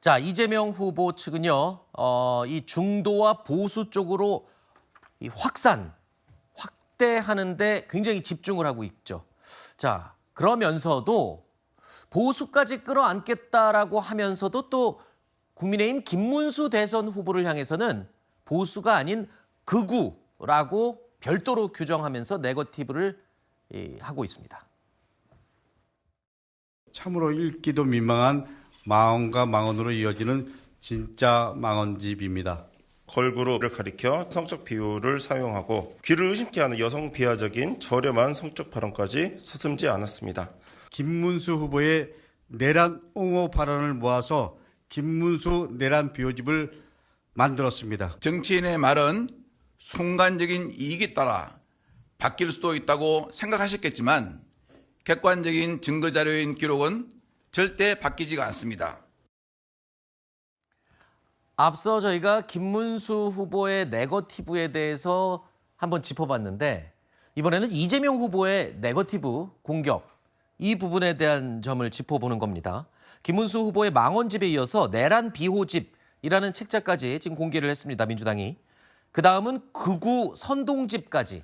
자, 이재명 후보 측은요, 이 중도와 보수 쪽으로 이 확대하는데 굉장히 집중을 하고 있죠. 자, 그러면서도 보수까지 끌어안겠다라고 하면서도 또 국민의힘 김문수 대선 후보를 향해서는 보수가 아닌 극우라고 별도로 규정하면서 네거티브를 하고 있습니다. 참으로 읽기도 민망한 망언과 망언으로 이어지는 진짜 망언집입니다. 걸그룹을 가리켜 성적 비유를 사용하고 귀를 의심케 하는 여성 비하적인 저렴한 성적 발언까지 서슴지 않았습니다. 김문수 후보의 내란 옹호 발언을 모아서 김문수 내란 비호집을 만들었습니다. 정치인의 말은 순간적인 이익에 따라 바뀔 수도 있다고 생각하셨겠지만 객관적인 증거자료인 기록은 절대 바뀌지가 않습니다. 앞서 저희가 김문수 후보의 네거티브에 대해서 한번 짚어봤는데 이번에는 이재명 후보의 네거티브 공격, 이 부분에 대한 점을 짚어보는 겁니다. 김문수 후보의 망언집에 이어서 내란 비호집이라는 책자까지 지금 공개를 했습니다, 민주당이. 그다음은 극우 선동집까지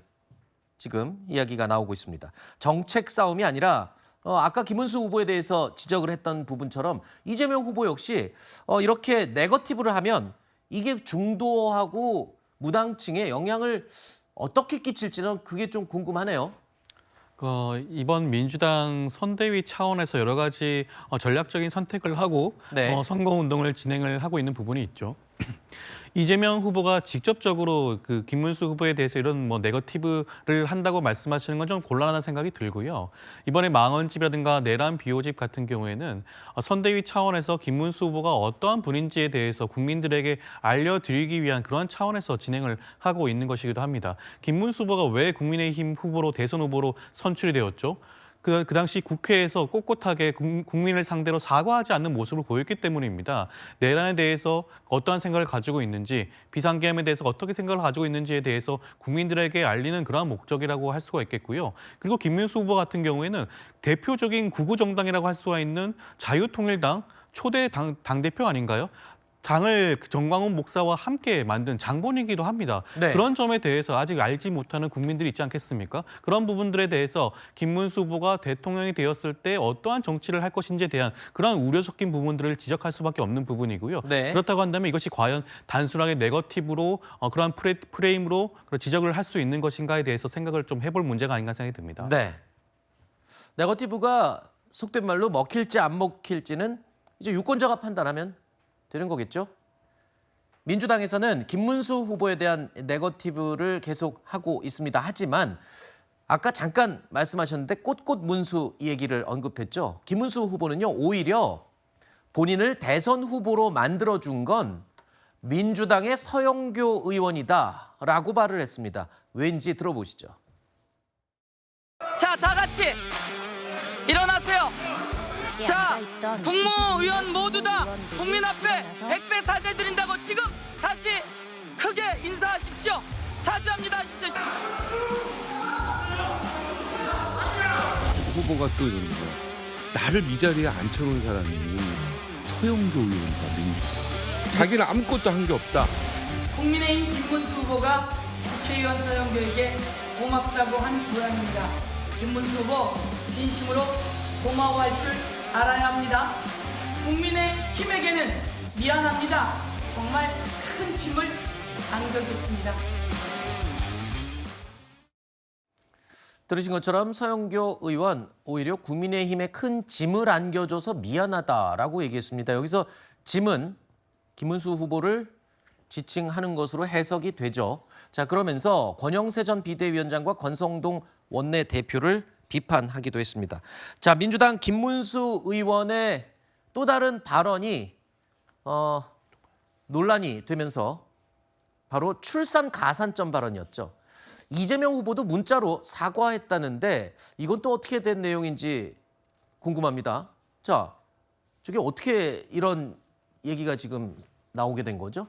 지금 이야기가 나오고 있습니다. 정책 싸움이 아니라 아까 김문수 후보에 대해서 지적을 했던 부분처럼 이재명 후보 역시 이렇게 네거티브를 하면 이게 중도하고 무당층에 영향을 어떻게 끼칠지는 그게 좀 궁금하네요. 이번 민주당 선대위 차원에서 여러 가지 전략적인 선택을 하고 네. 선거운동을 진행을 하고 있는 부분이 있죠. 이재명 후보가 직접적으로 그 김문수 후보에 대해서 이런 네거티브를 한다고 말씀하시는 건 좀 곤란하다는 생각이 들고요. 이번에 망언집이라든가 내란 비호집 같은 경우에는 선대위 차원에서 김문수 후보가 어떠한 분인지에 대해서 국민들에게 알려드리기 위한 그런 차원에서 진행을 하고 있는 것이기도 합니다. 김문수 후보가 왜 국민의힘 후보로 대선 후보로 선출이 되었죠? 그 당시 국회에서 꼿꼿하게 국민을 상대로 사과하지 않는 모습을 보였기 때문입니다. 내란에 대해서 어떠한 생각을 가지고 있는지, 비상계엄에 대해서 어떻게 생각을 가지고 있는지에 대해서 국민들에게 알리는 그러한 목적이라고 할 수가 있겠고요. 그리고 김문수 후보 같은 경우에는 대표적인 구구 정당이라고 할 수가 있는 자유통일당 초대 당대표 아닌가요? 당을 정광훈 목사와 함께 만든 장본이기도 합니다. 네. 그런 점에 대해서 아직 알지 못하는 국민들이 있지 않겠습니까? 그런 부분들에 대해서 김문수 후보가 대통령이 되었을 때 어떠한 정치를 할 것인지에 대한 그런 우려 섞인 부분들을 지적할 수밖에 없는 부분이고요. 네. 그렇다고 한다면 이것이 과연 단순하게 네거티브로 그러한 프레임으로 지적을 할 수 있는 것인가에 대해서 생각을 좀 해볼 문제가 아닌가 생각이 듭니다. 네. 네거티브가 속된 말로 먹힐지 안 먹힐지는 이제 유권자가 판단하면 되는 거겠죠? 민주당에서는 김문수 후보에 대한 네거티브를 계속 하고 있습니다. 하지만 아까 잠깐 말씀하셨는데 꽃꽃문수 이 얘기를 언급했죠. 김문수 후보는요, 오히려 본인을 대선 후보로 만들어준 건 민주당의 서영교 의원이다라고 말을 했습니다. 왠지 들어보시죠. 자, 다 같이 일어나세요. 자, 국무위원 모두 다 국민 앞에 100배 사죄드린다고 지금 다시 크게 인사하십시오. 사죄합니다 하십시오. 후보가 또 이러는 거야. 나를 이 자리에 앉혀놓은 사람이 서영교 의원이다. 자기는 아무것도 한 게 없다. 국민의힘 김문수 후보가 국회의원 서영교에게 고맙다고 한 모양입니다. 김문수 후보 진심으로 고마워할 줄 알아야 합니다. 국민의힘에게는 미안합니다. 정말 큰 짐을 안겨줬습니다. 들으신 것처럼 서영교 의원 오히려 국민의힘에 큰 짐을 안겨줘서 미안하다라고 얘기했습니다. 여기서 짐은 김문수 후보를 지칭하는 것으로 해석이 되죠. 자, 그러면서 권영세 전 비대위원장과 권성동 원내대표를 비판하기도 했습니다. 자, 민주당 김문수 의원의 또 다른 발언이 논란이 되면서 바로 출산 가산점 발언이었죠. 이재명 후보도 문자로 사과했다는데 이건 또 어떻게 된 내용인지 궁금합니다. 자, 저게 어떻게 이런 얘기가 지금 나오게 된 거죠?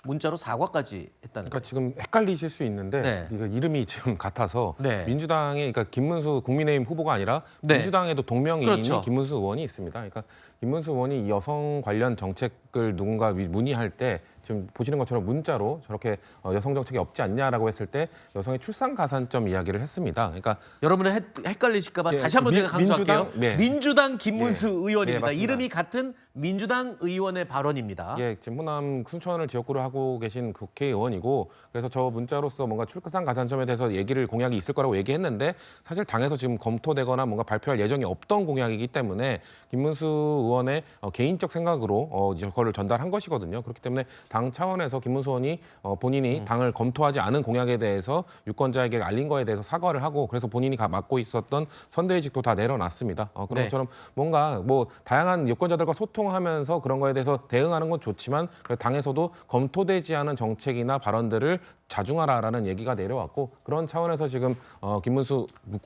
문자로 사과까지 했다는 그러니까 지금 헷갈리실 수 있는데 네. 이거 이름이 지금 같아서 네. 민주당에 그러니까 김문수 국민의힘 후보가 아니라 네. 민주당에도 동명이인이 그렇죠. 김문수 의원이 있습니다. 그러니까 김문수 의원이 이 여성 관련 정책을 누군가 문의할 때 지금 보시는 것처럼 문자로 저렇게 여성 정책이 없지 않냐라고 했을 때 여성의 출산 가산점 이야기를 했습니다. 그러니까 여러분은 헷갈리실까 봐 예, 다시 한번 제가 강조할게요. 민주당, 네. 민주당 김문수 예. 의원입니다. 예, 맞습니다. 이름이 같은 민주당 의원의 발언입니다. 예, 지금 호남 순천을 지역구로 하고 계신 국회의원이고 그래서 저 문자로서 뭔가 출산 가산점에 대해서 얘기를 공약이 있을 거라고 얘기했는데 사실 당에서 지금 검토되거나 뭔가 발표할 예정이 없던 공약이기 때문에 김문수 의원의 개인적 생각으로 이거를 전달한 것이거든요. 그렇기 때문에 당 차원에서 김문수 의원이 본인이 당을 검토하지 않은 공약에 대해서 유권자에게 알린 거에 대해서 사과를 하고 그래서 본인이 맡고 있었던 선대위직도 다 내려놨습니다. 그런 네. 것처럼 뭔가 뭐 다양한 유권자들과 소통하면서 그런 거에 대해서 대응하는 건 좋지만 당에서도 검토되지 않은 정책이나 발언들을 자중하라라는 얘기가 내려왔고 그런 차원에서 지금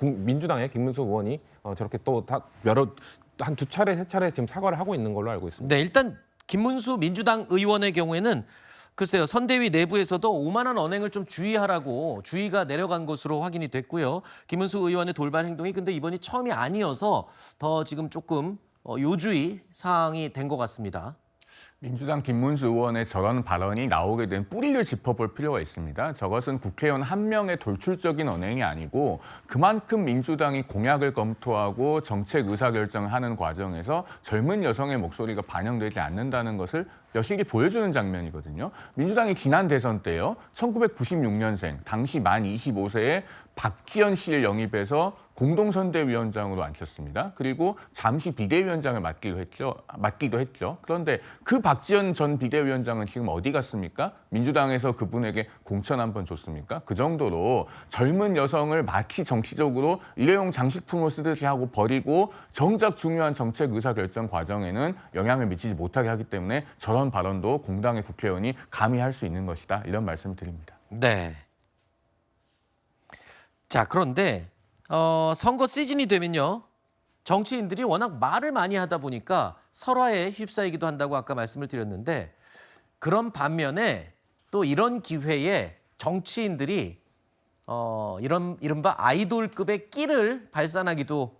민주당의 김문수 의원이 저렇게 또 한 두 차례 세 차례 지금 사과를 하고 있는 걸로 알고 있습니다. 네, 일단 김문수 민주당 의원의 경우에는 글쎄요, 선대위 내부에서도 오만한 언행을 좀 주의하라고 주의가 내려간 것으로 확인이 됐고요. 김문수 의원의 돌발 행동이 근데 이번이 처음이 아니어서 더 지금 조금 요주의 사항이 된 것 같습니다. 민주당 김문수 의원의 저런 발언이 나오게 된 뿌리를 짚어볼 필요가 있습니다. 저것은 국회의원 한 명의 돌출적인 언행이 아니고 그만큼 민주당이 공약을 검토하고 정책 의사결정을 하는 과정에서 젊은 여성의 목소리가 반영되지 않는다는 것을 여실히 보여주는 장면이거든요. 민주당이 지난 대선 때요. 1996년생, 당시 만 25세의 박지원 씨를 영입해서 공동선대위원장으로 앉혔습니다. 그리고 잠시 비대위원장을 맡기도 했죠. 그런데 그 박지원 전 비대위원장은 지금 어디 갔습니까? 민주당에서 그분에게 공천 한번 줬습니까? 그 정도로 젊은 여성을 마치 정치적으로 일회용 장식품을 쓰듯이 하고 버리고 정작 중요한 정책 의사결정 과정에는 영향을 미치지 못하게 하기 때문에 저런 발언도 공당의 국회의원이 감히 할 수 있는 것이다. 이런 말씀을 드립니다. 네. 자, 그런데 선거 시즌이 되면요. 정치인들이 워낙 말을 많이 하다 보니까 설화에 휩싸이기도 한다고 아까 말씀을 드렸는데 그런 반면에 또 이런 기회에 정치인들이 이런 이른바 아이돌급의 끼를 발산하기도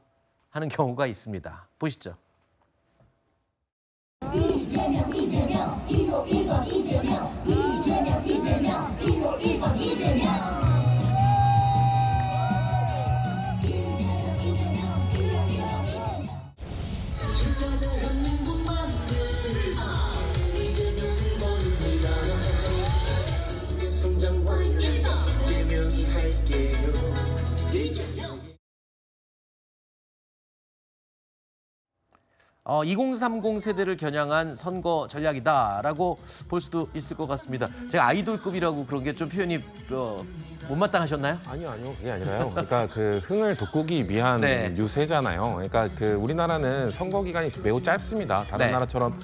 하는 경우가 있습니다. 보시죠. 이재명, 뒤로 1번 이재명, 뒤로 1번 이재명. 어, 2030 세대를 겨냥한 선거 전략이다라고 볼 수도 있을 것 같습니다. 제가 아이돌급이라고 그런 게 좀 표현이 못마땅하셨나요? 아니요. 그게 아니라요. 그러니까 그 흥을 돋구기 위한 네. 유세잖아요. 그러니까 그 우리나라는 선거 기간이 매우 짧습니다. 다른 네. 나라처럼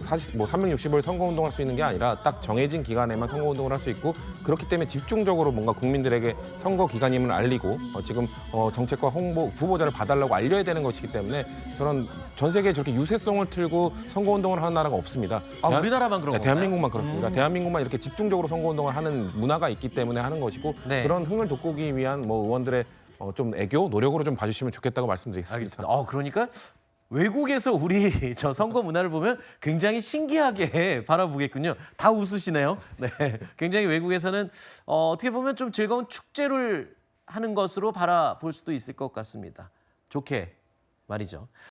사실 뭐 360일 선거 운동할 수 있는 게 아니라 딱 정해진 기간에만 선거 운동을 할 수 있고 그렇기 때문에 집중적으로 뭔가 국민들에게 선거 기간임을 알리고 지금 정책과 홍보 후보자를 봐달라고 알려야 되는 것이기 때문에 저는 전 세계에 저렇게 유세성을 틀고 선거 운동을 하는 나라가 없습니다. 아, 우리나라만 그런 건가요? 대한민국만 그렇습니다. 대한민국만 이렇게 집중적으로 선거 운동을 하는 문화가 있기 때문에 하는 것이고 네. 그런 흥을 돋구기 위한 뭐 의원들의 좀 애교, 노력으로 좀 봐주시면 좋겠다고 말씀드리겠습니다. 알겠습니다. 그러니까 외국에서 우리 저 선거 문화를 보면 굉장히 신기하게 바라보겠군요. 다 웃으시네요. 네, 굉장히 외국에서는 어떻게 보면 좀 즐거운 축제를 하는 것으로 바라볼 수도 있을 것 같습니다. 좋게 말이죠.